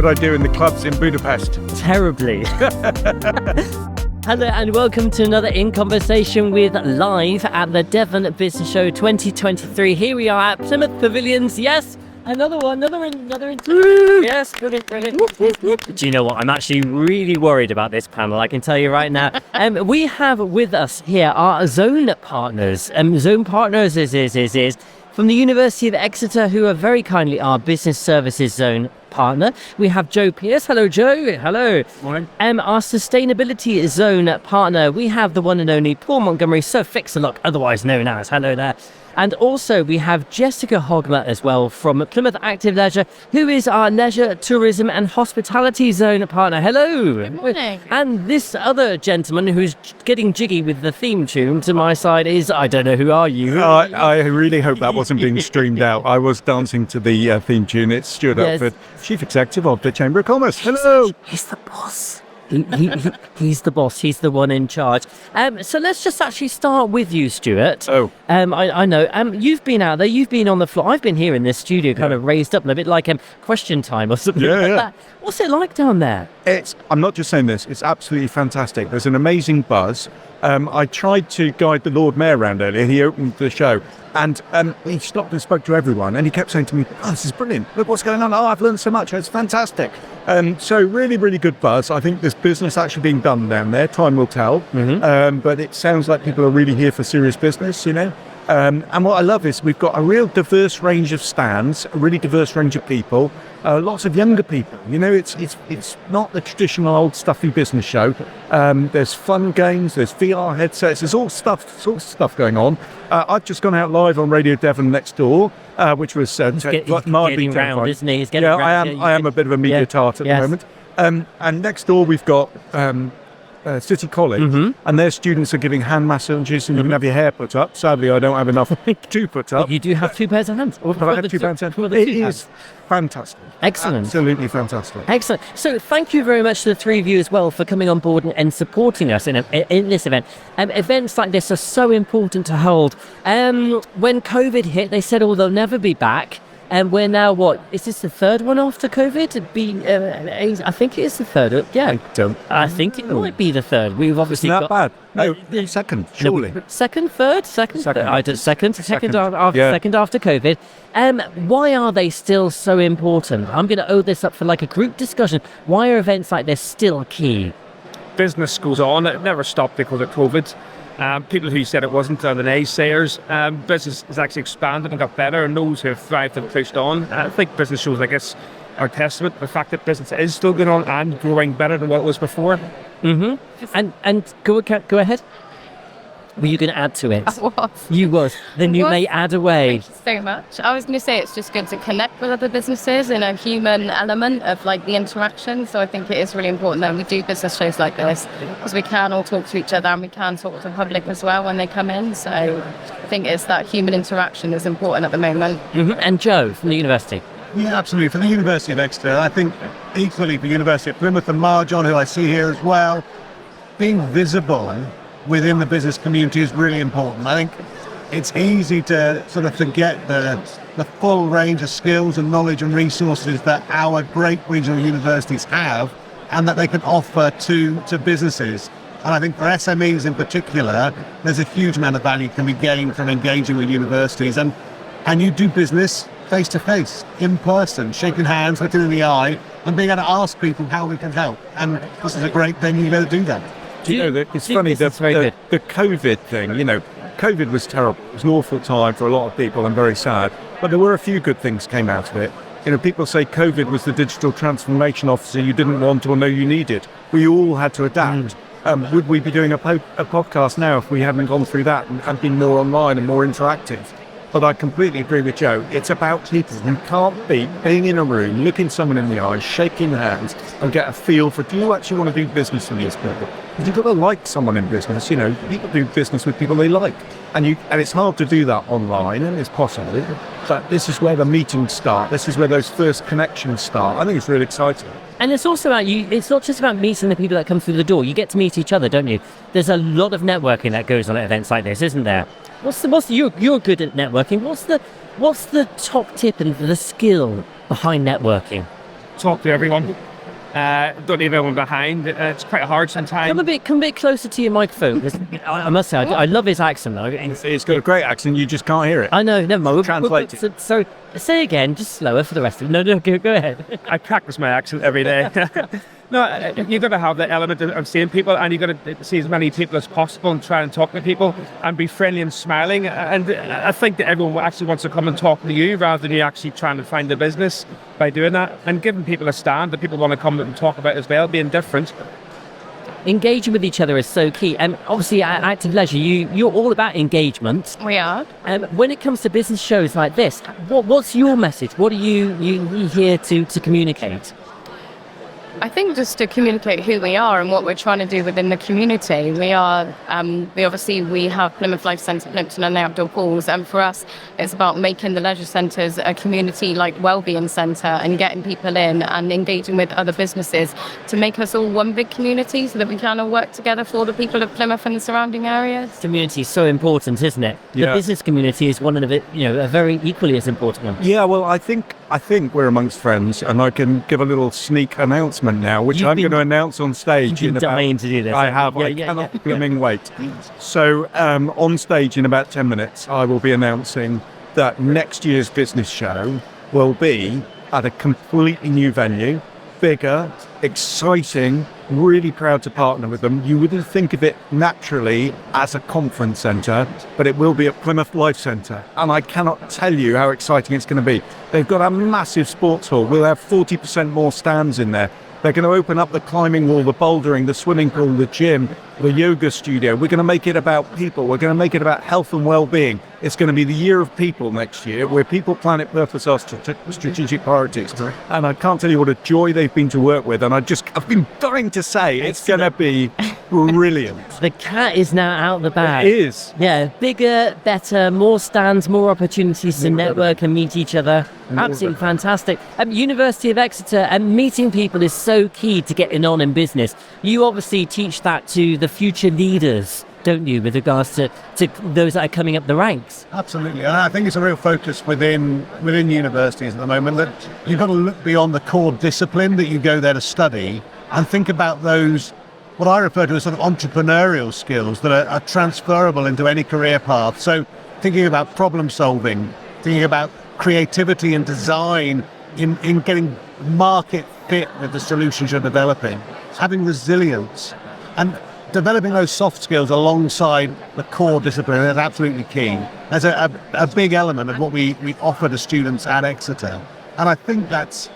I do in the clubs in Budapest? Terribly. Hello and welcome to another In Conversation with live at the Devon Business Show 2023. Here we are at Plymouth Pavilions. Yes, another one. Yes, brilliant. Do you know what? I'm actually really worried about this panel. I can tell you right now. We have with us here our Zone partners. Zone partners is from the University of Exeter, who are very kindly our Business Services Zone partner. We have Joe Pearce. Hello, Joe. Hello. Morning. Our Sustainability Zone partner, we have the one and only Paul Montgomery, Sir Fix-a-Lock, otherwise known as. Hello there. And also we have Jessica Hogben as well from Plymouth Active Leisure, who is our Leisure, Tourism and Hospitality Zone partner. Hello. Good morning. And this other gentleman who's getting jiggy with the theme tune to my side is, I don't know, who are you? I really hope that wasn't being streamed out. I was dancing to the theme tune. It's Stuart Elford, Chief Executive of the Chamber of Commerce. Hello. He's the boss. He's the boss. He's the one in charge. So let's just actually start with you, Stuart. Oh. I know. You've been out there. You've been on the floor. I've been here in this studio, kind of raised up a bit like question time or something like that. What's it like down there? I'm not just saying this. It's absolutely fantastic. There's an amazing buzz. I tried to guide the Lord Mayor around earlier. He opened the show. And he stopped and spoke to everyone, and he kept saying to me, "Oh, this is brilliant. Look what's going on. Oh, I've learned so much. It's fantastic." So really, really good buzz. I think there's business actually being done down there. Time will tell. But it sounds like people are really here for serious business, you know. And what I love is we've got a real diverse range of stands, a really diverse range of people, lots of younger people. You know, it's not the traditional old stuffy business show. There's fun games, there's VR headsets, there's all sorts of stuff going on. I've just gone out live on Radio Devon next door, which was getting round, isn't he? He's getting round. I am a bit of a media tart at the moment. And next door we've got City College, and their students are giving hand massages, and you can have your hair put up. Sadly, I don't have enough to put up. But you do have two pairs of hands. I have two pairs of hands. It is fantastic. Excellent. Absolutely fantastic. Excellent. So thank you very much to the three of you as well for coming on board and supporting us in this event. Events like this are so important to hold. When COVID hit, they said, they'll never be back. And we're now, is this the third one after COVID? I think it is the third. Yeah. I think it might be the third. We've obviously got... bad. No, second, surely. Second, third? Second. I did second after COVID. Why are they still so important? I'm going to owe this up for like a group discussion. Why are events like this still key? Business goes on. It never stopped because of COVID. People who said it wasn't are the naysayers. Business has actually expanded and got better, and those who have thrived have pushed on. I think business shows like this are testament to the fact that business is still going on and growing better than what it was before. And go ahead. Were you going to add to it? I was. You was. Then you may add away. Thank you so much. I was going to say it's just good to connect with other businesses in a human element of like the interaction. So I think it is really important that we do business shows like this because we can all talk to each other and we can talk to the public as well when they come in. So I think it's that human interaction is important at the moment. And Joe from the university. Yeah, absolutely. For the University of Exeter, I think equally for the University of Plymouth and Marjon, who I see here as well, being visible within the business community is really important. I think it's easy to sort of forget the full range of skills and knowledge and resources that our great regional universities have and that they can offer to businesses. And I think for SMEs in particular, there's a huge amount of value can be gained from engaging with universities. And you do business face to face, in person, shaking hands, looking in the eye, and being able to ask people how we can help. And this is a great venue to do that. You know, it's funny, the COVID thing, you know, COVID was terrible. It was an awful time for a lot of people and very sad. But there were a few good things came out of it. You know, people say COVID was the digital transformation officer you didn't want or know you needed. We all had to adapt. Would we be doing a podcast now if we hadn't gone through that and been more online and more interactive? But I completely agree with Joe. It's about people who can't beat being in a room, looking someone in the eyes, shaking hands, and get a feel for, do you actually want to do business with these people? Because you've got to like someone in business. You know, people do business with people they like. And it's hard to do that online, and it's possible. But this is where the meetings start. This is where those first connections start. I think it's really exciting. And it's also about you. It's not just about meeting the people that come through the door. You get to meet each other, don't you? There's a lot of networking that goes on at events like this, isn't there? You're good at networking. What's the top tip and the skill behind networking? talk to everyone. Don't leave anyone behind. It's quite hard sometimes. Come a bit closer to your microphone. 'Cause I must say, I love his accent though. It's got a great accent, you just can't hear it. I know, never mind. Translate it. So say again, just slower for the rest of it. No, go ahead. I practice my accent every day. No, you've got to have the element of seeing people, and you've got to see as many people as possible and try and talk to people and be friendly and smiling. And I think that everyone actually wants to come and talk to you rather than you actually trying to find the business by doing that, and giving people a stand that people want to come and talk about as well, being different. Engaging with each other is so key. And obviously at Active Leisure, you're all about engagement. We are. When it comes to business shows like this, what's your message? What are you here to communicate? I think just to communicate who we are and what we're trying to do within the community. We are, we have Plymouth Life Centre, Plymouth and the outdoor pools, and for us, it's about making the leisure centres a community like wellbeing centre and getting people in and engaging with other businesses to make us all one big community so that we can all work together for the people of Plymouth and the surrounding areas. Community is so important, isn't it? Yeah. The business community is one of it, a very equally as important one. Yeah, well, I think we're amongst friends, and I can give a little sneak announcement now, which I'm going to announce on stage. You've been dying to do this. I have. I cannot blooming wait. So on stage in about 10 minutes, I will be announcing that next year's business show will be at a completely new venue, bigger, exciting, really proud to partner with them. You wouldn't think of it naturally as a conference centre, but it will be at Plymouth Life Centre. And I cannot tell you how exciting it's going to be. They've got a massive sports hall. We'll have 40% more stands in there. They're going to open up the climbing wall, the bouldering, the swimming pool, the gym, the yoga studio. We're going to make it about people. We're going to make it about health and well-being. It's going to be the year of people next year, where people, planet, purpose are strategic priorities. And I can't tell you what a joy they've been to work with. And I've been dying to say it's going to be brilliant. The cat is now out the bag. It is. Yeah, bigger, better, more stands, more opportunities to network and meet each other. Absolutely fantastic. University of Exeter, and meeting people is so key to getting on in business. You obviously teach that to the future leaders, don't you, with regards to those that are coming up the ranks? Absolutely, and I think it's a real focus within universities at the moment that you've got to look beyond the core discipline that you go there to study and think about those, what I refer to as sort of entrepreneurial skills that are transferable into any career path. So thinking about problem solving, thinking about creativity and design in getting market fit with the solutions you're developing, having resilience, and developing those soft skills alongside the core discipline is absolutely key. That's a big element of what we offer to students at Exeter. And I think that's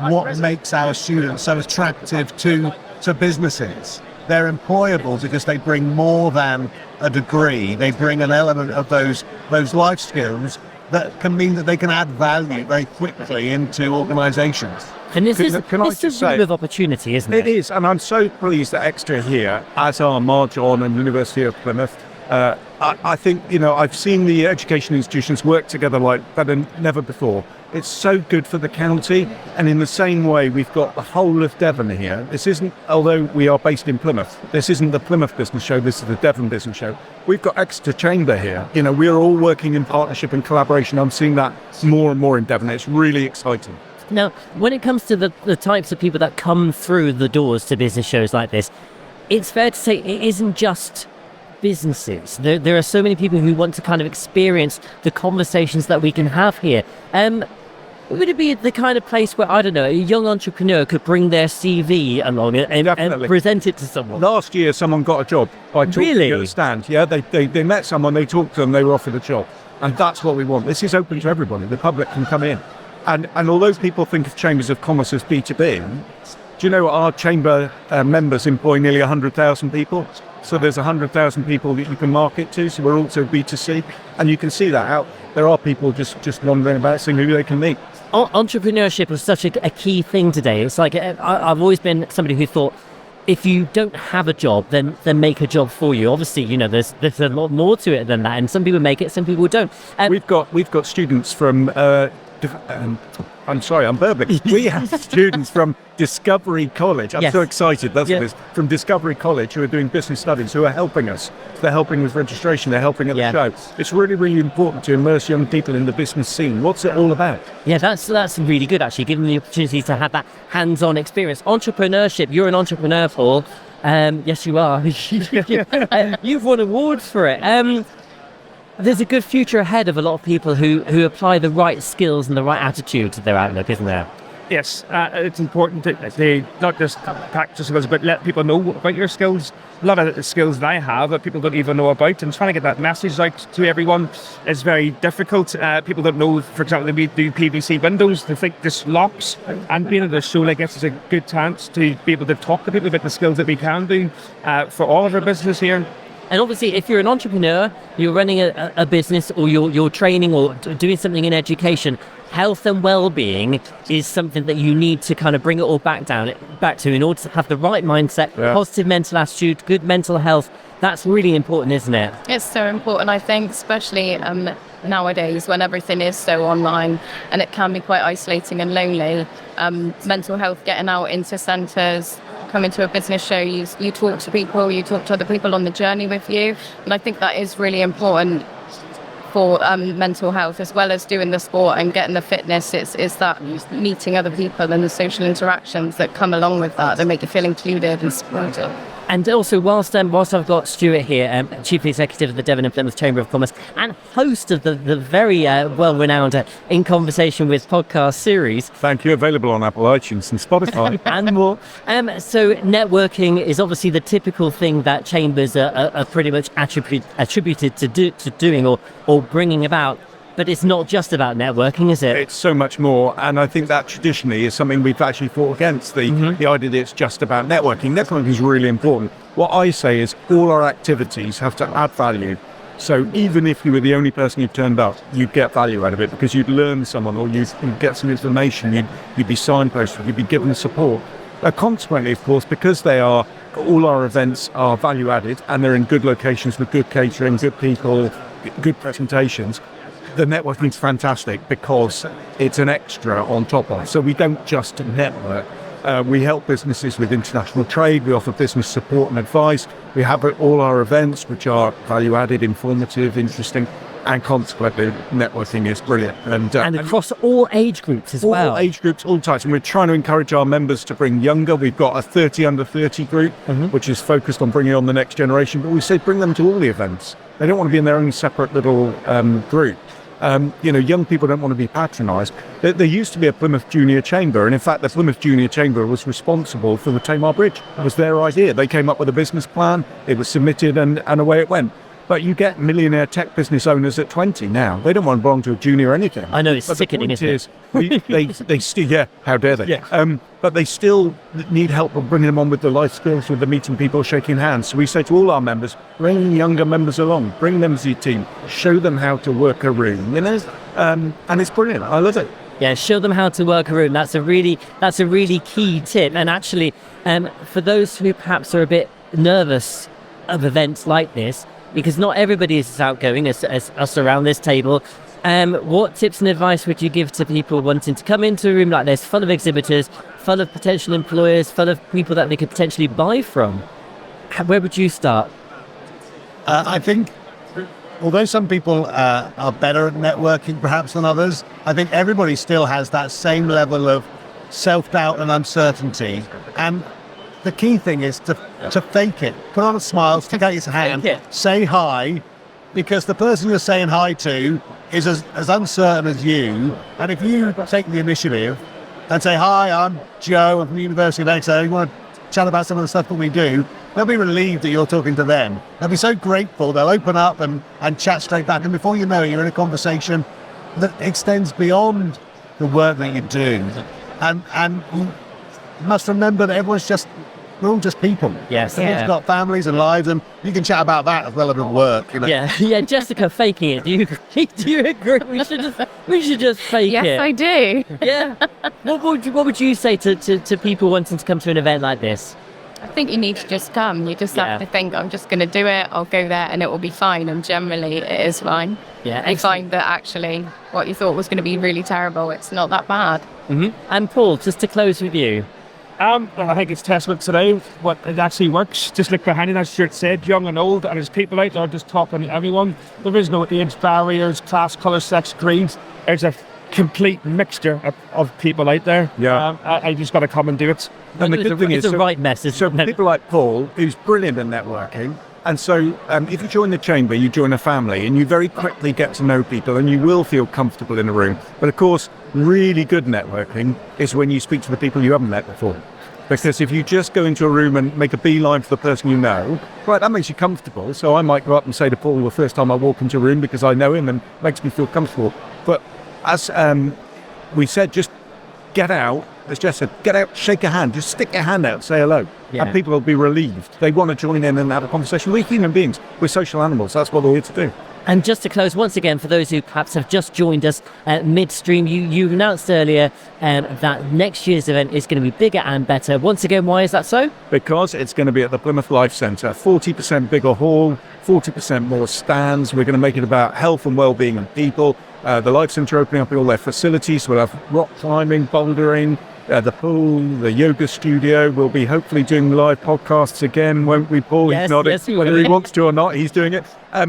what makes our students so attractive to businesses. They're employable because they bring more than a degree. They bring an element of those life skills that can mean that they can add value very quickly into organisations. And this is a room of opportunity, isn't it? It is, and I'm so pleased that Exeter here, as are Marjon and University of Plymouth. I think, I've seen the education institutions work together like better than never before. It's so good for the county, and in the same way, we've got the whole of Devon here. This isn't, although we are based in Plymouth, this isn't the Plymouth Business Show, this is the Devon Business Show. We've got Exeter Chamber here. We're all working in partnership and collaboration. I'm seeing that more and more in Devon. It's really exciting. Now, when it comes to the types of people that come through the doors to business shows like this, it's fair to say it isn't just businesses. There are so many people who want to kind of experience the conversations that we can have here. Would it be the kind of place where, I don't know, a young entrepreneur could bring their CV along and present it to someone? Last year, someone got a job by talking at a stand. Yeah, they met someone, they talked to them, they were offered a job. And that's what we want. This is open to everybody. The public can come in. And although people think of chambers of commerce as B2B, do you know our chamber members employ nearly 100,000 people? So there's 100,000 people that you can market to. So we're also B2C. And you can see that out. There are people just wandering about, seeing who they can meet. Entrepreneurship is such a key thing today. It's like I've always been somebody who thought, if you don't have a job, then make a job for you. Obviously, there's a lot more to it than that. And some people make it, some people don't. We've got students from I'm sorry, I'm burbling. We have students from Discovery College. I'm so excited. That's what it is. From Discovery College who are doing business studies, who are helping us. They're helping with registration. They're helping at the show. It's really, really important to immerse young people in the business scene. What's it all about? Yeah, that's really good, actually, giving them the opportunity to have that hands-on experience. Entrepreneurship. You're an entrepreneur, Paul. Yes, you are. You've won awards for it. There's a good future ahead of a lot of people who apply the right skills and the right attitude to their outlook, isn't there? Yes, it's important that they not just practice skills, but let people know about your skills. A lot of the skills that I have that people don't even know about, and trying to get that message out to everyone is very difficult. People don't know, for example, they do PVC windows, they think this locks, and being at this show, I guess, is a good chance to be able to talk to people about the skills that we can do for all of our business here. And obviously, if you're an entrepreneur, you're running a business, or you're training or doing something in education, health and well-being is something that you need to kind of bring it all back to in order to have the right mindset, positive mental attitude, good mental health. That's really important, isn't it? It's so important, I think, especially nowadays when everything is so online and it can be quite isolating and lonely. Mental health, getting out into centres, coming to a business show, you talk to people, you talk to other people on the journey with you. And I think that is really important for mental health, as well as doing the sport and getting the fitness. It's that meeting other people and the social interactions that come along with that make you feel included and supported. And also, whilst I've got Stuart here, Chief Executive of the Devon and Plymouth Chamber of Commerce and host of the very well-renowned In Conversation with podcast series. Thank you. Available on Apple iTunes and Spotify. And more. So networking is obviously the typical thing that chambers are pretty much attributed to doing or bringing about. But it's not just about networking, is it? It's so much more, and I think that traditionally is something we've actually fought against, the idea that it's just about networking. Networking is really important. What I say is all our activities have to add value. So even if you were the only person who turned up, you'd get value out of it because you'd learn someone, or you'd get some information, you'd be signposted, you'd be given support. Consequently, of course, because all our events are value added and they're in good locations with good catering, good people, good presentations, the networking is fantastic because it's an extra on top of. So we don't just network. We help businesses with international trade. We offer business support and advice. We have all our events, which are value-added, informative, interesting, and consequently, networking is brilliant. And across all age groups as well. All age groups, all types. And we're trying to encourage our members to bring younger. We've got a 30 under 30 group, which is focused on bringing on the next generation. But we say bring them to all the events. They don't want to be in their own separate little group. Young people don't want to be patronised. There used to be a Plymouth Junior Chamber, and in fact, the Plymouth Junior Chamber was responsible for the Tamar Bridge. It was their idea. They came up with a business plan, it was submitted, and away it went. But you get millionaire tech business owners at 20 now. They don't want to belong to a junior or anything. I know, it's sickening, isn't it? They still, how dare they? Yeah. But they still need help with bringing them on with the life skills, with the meeting people, shaking hands. So we say to all our members, bring younger members along, bring them to your team, show them how to work a room, and it's brilliant. I love it. Yeah, show them how to work a room. That's a really key tip. And actually, for those who perhaps are a bit nervous of events like this, because not everybody is as outgoing as us around this table, what tips and advice would you give to people wanting to come into a room like this, full of exhibitors, full of potential employers, full of people that they could potentially buy from? Where would you start? I think, although some people are better at networking perhaps than others, I think everybody still has that same level of self-doubt and uncertainty. And the key thing is to fake it. Put on a smile, stick out your hand, say hi, because the person you're saying hi to is as uncertain as you. And if you take the initiative and say, hi, I'm Joe, I'm from the University of Exeter, you want to chat about some of the stuff that we do, they'll be relieved that you're talking to them. They'll be so grateful, they'll open up and chat straight back. And before you know it, you're in a conversation that extends beyond the work that you do. And you must remember that we're all just people. Yes. Everyone's got families and lives, and you can chat about that as well as at work. Yeah. Jessica, faking it. Do you agree? We should just fake it. Yes, I do. Yeah. What would you say to people wanting to come to an event like this? I think you need to just come. You just Yeah. have to think, I'm just going to do it. I'll go there and it will be fine. And generally it is fine. Yeah, You find that actually what you thought was going to be really terrible, it's not that bad. And Paul, just to close with you. Well, I think it's testament today what it actually works. Just look behind it, as Stuart said, young and old, and there's people out there just talking to everyone. There is no age barriers, class, colour, sex, creeds. There's a complete mixture of people out there. Yeah. I just got to come and do it. And the good thing it's is, the right message. so people like Paul, who's brilliant at networking, and so if you join the chamber, you join a family, and you very quickly get to know people, and you will feel comfortable in a room. But of course, really good networking is when you speak to the people you haven't met before. Because if you just go into a room and make a beeline for the person you know, right, that makes you comfortable. So I might go up and say to Paul the first time I walk into a room because I know him and makes me feel comfortable. But as we said, just get out. As Jess said, get out, shake a hand, just stick your hand out, say hello. Yeah. And people will be relieved. They want to join in and have a conversation. We're human beings. We're social animals. That's what we're here to do. And just to close, once again, for those who perhaps have just joined us midstream, you announced earlier that next year's event is going to be bigger and better. Once again, why is that so? Because it's going to be at the Plymouth Life Centre, 40% bigger hall, 40% more stands. We're going to make it about health and well-being of people. The Life Centre opening up all their facilities. We'll have rock climbing, bouldering, the pool, the yoga studio. We'll be hopefully doing live podcasts again, won't we, Paul? Yes, He's nodding. yes, we Whether will. he wants to or not, he's doing it.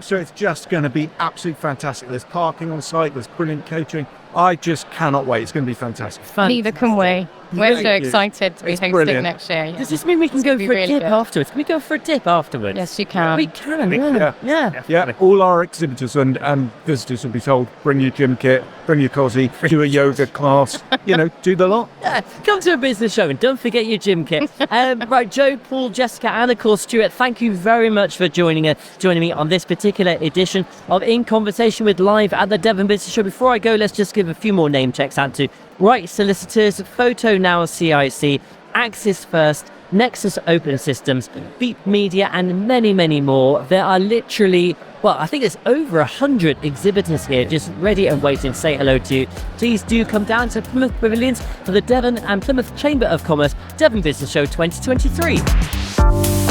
So it's just going to be absolutely fantastic. There's parking on site. There's brilliant catering. I just cannot wait. It's going to be fantastic. Neither can we. We're so Thank you. excited to be hosting brilliant. next year. Yeah. Does this mean we can go It's for gonna a be really dip good. afterwards? Can we go for a dip afterwards? Yes, you can. We can, Yeah. yeah. All our exhibitors and visitors will be told, bring your gym kit, bring your cozy, do a yoga class, do the lot. Yeah, come to a business show and don't forget your gym kit. Right, Joe, Paul, Jessica, and of course Stuart, thank you very much for joining me on this particular edition of In Conversation with Live at the Devon Business Show. Before I go, let's just give a few more name checks out to Right Solicitors, Photo Now CIC, Axis First, Nexus Open Systems, Beep Media, and many, many more. There are literally, I think it's over 100 exhibitors here just ready and waiting to say hello to you. Please do come down to Plymouth Pavilions for the Devon and Plymouth Chamber of Commerce Devon Business Show 2023.